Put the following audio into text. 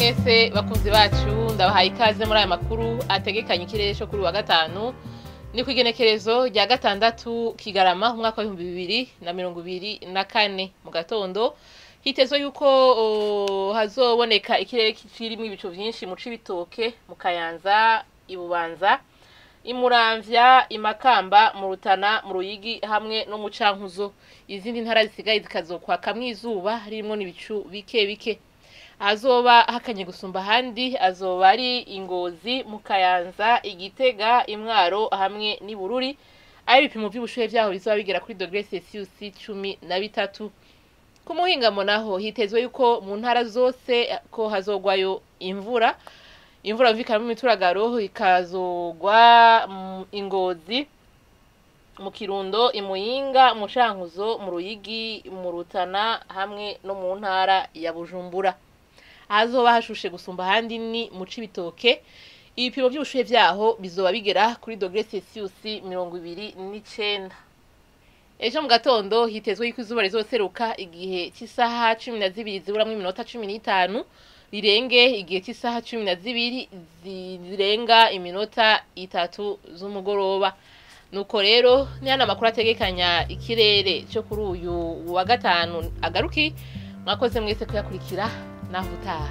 mwese bakunzi bacu ndabahaye ikaze muri aya makuru ategekanye ikirere cyo kuri wa gatanu ni kwigenekerezo rya gatandatu Kigarama umwaka wa 2024 mu gatondo hitezwe yuko hazoboneka ikirere kirimo ibicu byinshi mu Cibitoke mu Kayanza Ibubanza Imuramvya Imakamba mu Rutana mu Ruyigi hamwe no mu Cankuzo izindi ntara zisigaye zikazokwa kamwe izuba ririmo nibicu bike bike azoba hakanye gusumba handi azoba ari Ingozi mu Kayanza Igitega Imwaro hamwe n'Ibururi ari bipimo by'ubushuhe byaho bizoba bigera kuri °C 13 ku muhingamo naho hitezwe yuko mu ntara zose ko hazogwayo imvura mvikana mu mituragaro ikazogwa Ingozi mu Kirundo Imuyinga mu Cankuzo mu Ruyigi mu Rutana hamwe no mu ntara ya Bujumbura azoba hashushe gusumba handi ni mu Cibitoke ibipimo by'ubushuhe byaho bizoba bigera kuri °C 29 ejo mu gatondo hitezwe yuko izuba rizoseruka igihe cy'isaha 12 ziburamwe iminota 15 rirenge igihe cy'isaha 12 zirenga iminota 3 z'umugoroba nuko rero ni hana makuru ategekanya ikirere cyo kuri uyu wa gatanu agaruki mwakoze mwese kuyakurikira naho utaha.